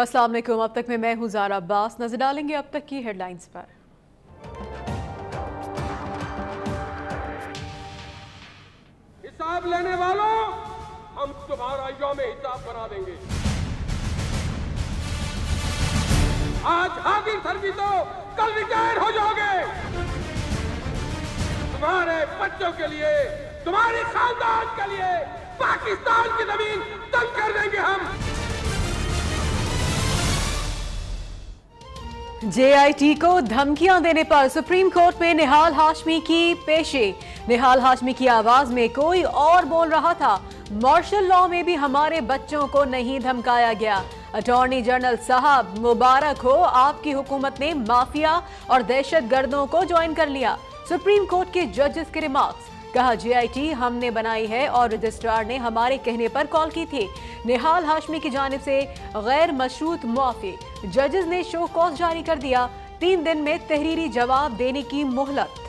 अस्सलाम वालेकुम। अब तक में मैं हूं ज़ारा अब्बास। नजर डालेंगे अब तक की हेडलाइंस पर। हिसाब लेने वालों, हम तुम्हारा यौम हिसाब बना देंगे। आज हाजिर सर्विस हो, कल रिटायर हो जाओगे। तुम्हारे बच्चों के लिए, तुम्हारे खानदान के लिए पाकिस्तान की जमीन तंग कर देंगे हम। JIT को धमकियां देने पर सुप्रीम कोर्ट में निहाल हाशमी की पेशी। निहाल हाशमी की आवाज में कोई और बोल रहा था। मार्शल लॉ में भी हमारे बच्चों को नहीं धमकाया गया। अटॉर्नी जनरल साहब मुबारक हो, आपकी हुकूमत ने माफिया और दहशतगर्दों को ज्वाइन कर लिया। सुप्रीम कोर्ट के जजेस के रिमार्क्स। कहा JIT हमने बनाई है और रजिस्ट्रार ने हमारे कहने पर कॉल की थी। निहाल हाशमी की जानिब से गैर मशरूत मुआफी। जजेस ने शो कॉज जारी कर दिया। 3 दिन में तहरीरी जवाब देने की मोहलत।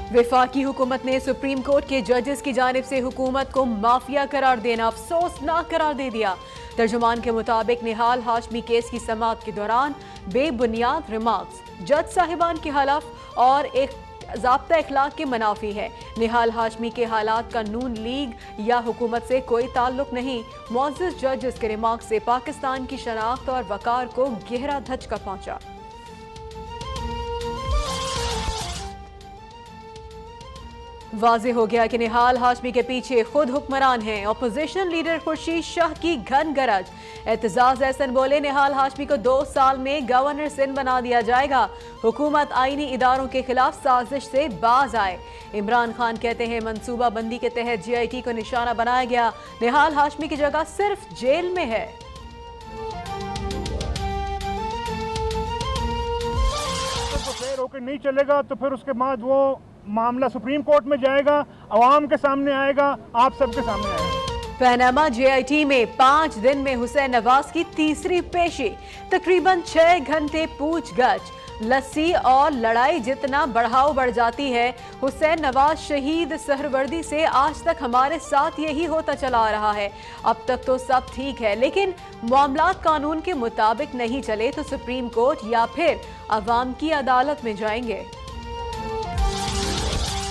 वफाकी हुकूमत ने सुप्रीम कोर्ट के जजेस की जानिब से हुकूमत को माफिया करार देना अफसोसनाक करार दे दिया। तर्जुमान के मुताबिक निहाल हाशमी केस की समाअत के दौरान बेबुनियाद रिमार्क्स जज साहिबान के हलफ और एक ज़ाब्ता इखलाक के मनाफी है। निहाल हाशमी के हालात का नून लीग या हुकूमत से कोई ताल्लुक नहीं। मुअज़्ज़ज़ जजेस के रिमार्क्स से पाकिस्तान की शनाख्त और वकार को गहरा धचका पहुंचा। वाज़ेह हो गया कि निहाल हाशमी के पीछे खुद हुक्मरान हैं। अपोजिशन लीडर खुर्शीद शाह की घन गरज। एतजाज एहसन बोले, निहाल हाशमी को 2 साल में गवर्नर सिंध बना दिया जाएगा। हुकूमत आईनी इदारों के खिलाफ साजिश से बाज आए। इमरान खान कहते हैं मनसूबा बंदी के तहत JIT को निशाना बनाया गया। निहाल हाशमी की जगह सिर्फ जेल में है। रोके नहीं चलेगा तो फिर उसके बाद वो मामला सुप्रीम कोर्ट में जाएगा, अवाम के सामने आएगा, आप सबके सामने आएगा। पहनामा JIT में 5 दिन में हुसैन नवाज की तीसरी पेशी। तकरीबन 6 घंटे पूछगछ। लस्सी और लड़ाई जितना बढ़ाव बढ़ जाती है। हुसैन नवाज शहीद सहरवर्दी से आज तक हमारे साथ यही होता चला आ रहा है। अब तक तो सब ठीक है, लेकिन मामलात कानून के मुताबिक नहीं चले तो सुप्रीम कोर्ट या फिर अवाम की अदालत में जाएंगे।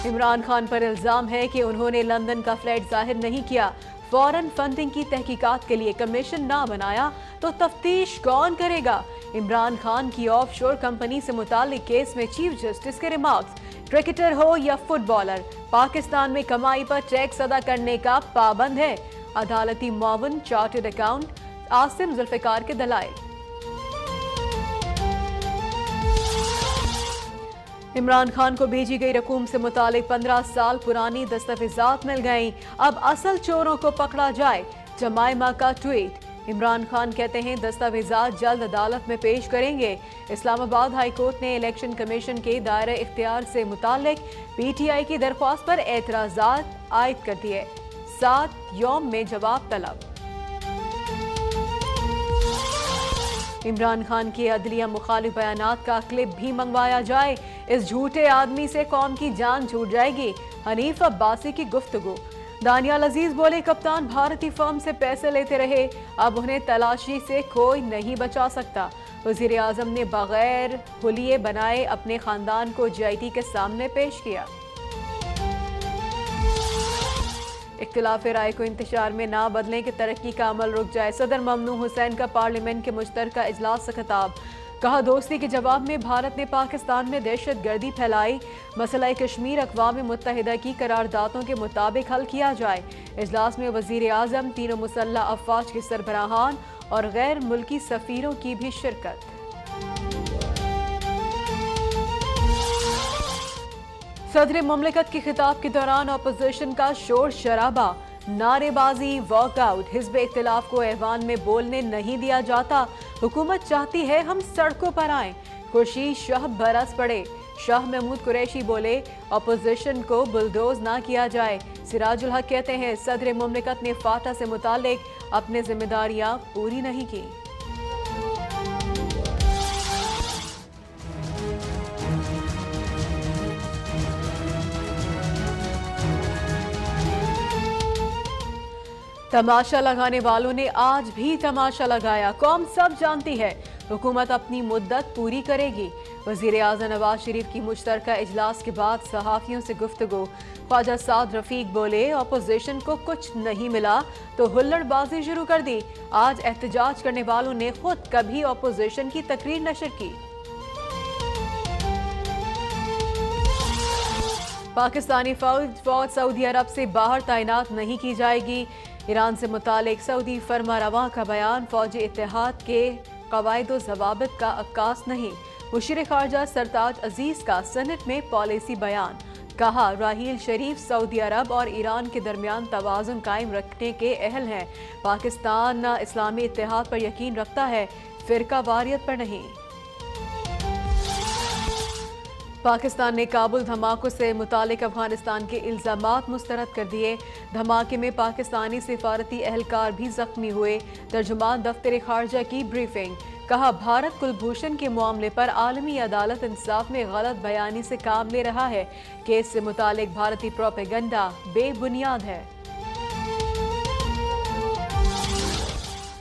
इमरान खान पर इल्जाम है कि उन्होंने लंदन का फ्लैट जाहिर नहीं किया। फॉरेन फंडिंग की तहकीकात के लिए कमीशन ना बनाया तो तफ्तीश कौन करेगा। इमरान खान की ऑफशोर कंपनी से मुतालिक केस में चीफ जस्टिस के रिमार्क्स। क्रिकेटर हो या फुटबॉलर, पाकिस्तान में कमाई पर टैक्स अदा करने का पाबंद है। अदालती मुआवन चार्टर्ड अकाउंट आसिम जुल्फिकार के दलाइल। इमरान खान को भेजी गई रकूम से मुतालिक 15 साल पुरानी दस्तावेजात मिल गईं। अब असल चोरों को पकड़ा जाए। जमाइमा का ट्वीट। इमरान खान कहते हैं दस्तावेजात जल्द अदालत में पेश करेंगे। इस्लामाबाद हाई कोर्ट ने इलेक्शन कमीशन के दायरे इख्तियार से मुतालिक PTI की दरख्वास्त पर एतराजात आयद कर दिए। 7 यौम में जवाब तलब। इमरान खान के अदलिया मुखालिफ बयानात का क्लिप भी मंगवाया जाए। इस झूठे आदमी से कौम की जान छूट जाएगी। हनीफ अब्बासी की गुफ्तगू। दानियाल अजीज बोले, कप्तान भारतीय फर्म से पैसे लेते रहे, अब उन्हें तलाशी से कोई नहीं बचा सकता। वजीर आजम ने बगैर हुलिये बनाए अपने खानदान को JIT के सामने पेश किया। इख्तिलाफ राय को इंतशार में ना बदलें कि तरक्की का अमल रुक जाए। सदर ममनून हुसैन का पार्लियामेंट के मुश्तरका इजलास से खिताब। कहा, दोस्ती के जवाब में भारत ने पाकिस्तान में दहशत गर्दी फैलाई। मसला कश्मीर अक़वाम मुत्तहिदा की करारदादों के मुताबिक हल किया जाए। इजलास में वजीर आज़म, तीनों मुसल्लह अफ़वाज के सरबराहान और गैर मुल्की सफ़ीरों की भी शिरकत। सदर मुमलिकत के खिताब के दौरान अपोजिशन का शोर शराबा, नारेबाजी, वॉकआउट। हिज़्ब इख्तिलाफ को ऐवान में बोलने नहीं दिया जाता। हुकूमत चाहती है हम सड़कों पर आएं। खुर्शीद शाह बरस पड़े। शाह महमूद कुरैशी बोले, अपोजिशन को बुलडोज ना किया जाए। सिराजुल हक कहते हैं सदर मुमलिकत ने फाटा से मुतालिक अपनी जिम्मेदारियां पूरी नहीं की। तमाशा लगाने वालों ने आज भी तमाशा लगाया। कौम सब जानती है हुकूमत अपनी मुद्दत पूरी करेगी। वजीर आज़म नवाज शरीफ की मुश्तरका इजलास के बाद सहाफियों से गुफ्तगू। ख्वाजा साद रफीक बोले, अपोजिशन को कुछ नहीं मिला तो हुल्लड़बाजी शुरू कर दी। आज एहतजाज करने वालों ने खुद कभी अपोजिशन की तकरीर नशर की। पाकिस्तानी फौज सऊदी अरब से बाहर तैनात नहीं की जाएगी। ईरान से मुतालिक सऊदी फरमा रवा का बयान फौजी इत्तेहाद के कवायद व ज़वाबित का अक्कास नहीं। मुशीर खारजा सरताज अजीज का सेनेट में पॉलिसी बयान। कहा, राहील शरीफ सऊदी अरब और ईरान के दरमियान तवाज़ुन कायम रखने के अहल हैं। पाकिस्तान इस्लामी इत्तेहाद पर यकीन रखता है, फिरका वारियत पर नहीं। पाकिस्तान ने काबुल धमाकों से मुतालिक अफगानिस्तान के इल्जामात मुस्तरद कर दिए। धमाके में पाकिस्तानी सिफारती एहलकार भी जख्मी हुए। तर्जुमान दफ्तर खारजा की ब्रीफिंग। कहा, भारत कुलभूषण के मामले पर आलमी अदालत इंसाफ में गलत बयानी से काम ले रहा है। केस से मुतालिक भारतीय प्रोपेगेंडा बेबुनियाद है।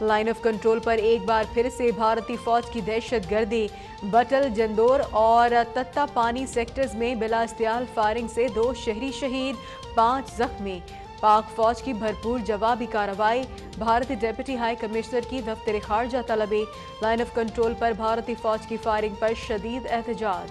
लाइन ऑफ कंट्रोल पर एक बार फिर से भारतीय फौज की दहशतगर्दी। बटल, जंदोर और तत्ता पानी सेक्टर्स में बिला इस्तियाल फायरिंग से 2 शहरी शहीद, 5 जख्मी। पाक फौज की भरपूर जवाबी कार्रवाई। भारतीय डिप्टी हाई कमिश्नर की दफ्तर खारजा तलबी। लाइन ऑफ कंट्रोल पर भारतीय फौज की फायरिंग पर शदीद एहतजाज।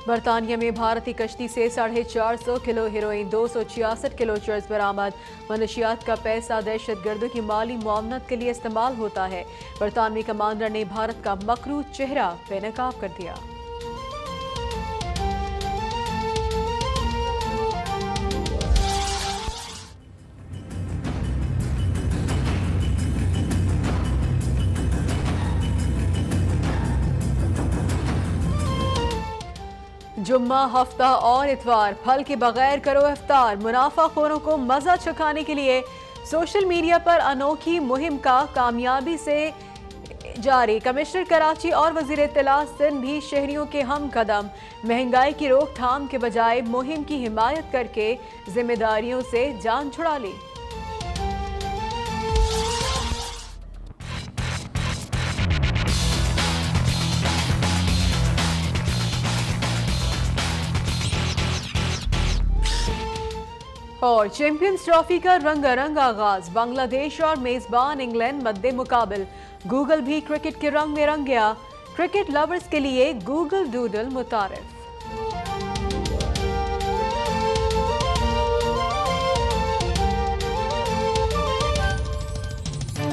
बरतानिया में भारतीय कश्ती से 450 किलो हेरोइन, 266 किलो चर्स बरामद। मनशियात का पैसा दहशतगर्दों की माली मुआवनत के लिए इस्तेमाल होता है। बरतानवी कमांडर ने भारत का मकरू चेहरा बेनकाब कर दिया। जुम्मा, हफ्ता और इतवार फल के बगैर करो इफ्तार। मुनाफाखोरों को मजा चखाने के लिए सोशल मीडिया पर अनोखी मुहिम का कामयाबी से जारी। कमिश्नर कराची और वजीर इत्तला सिंध भी शहरियों के हम कदम। महंगाई की रोकथाम के बजाय मुहिम की हिमायत करके जिम्मेदारियों से जान छुड़ा ली। और चैंपियंस ट्रॉफी का रंगारंग आगाज। बांग्लादेश और मेजबान इंग्लैंड मद्दे मुकाबिल। गूगल भी क्रिकेट के रंग में रंग गया। क्रिकेट लवर्स के लिए गूगल डूडल मुतारिफ।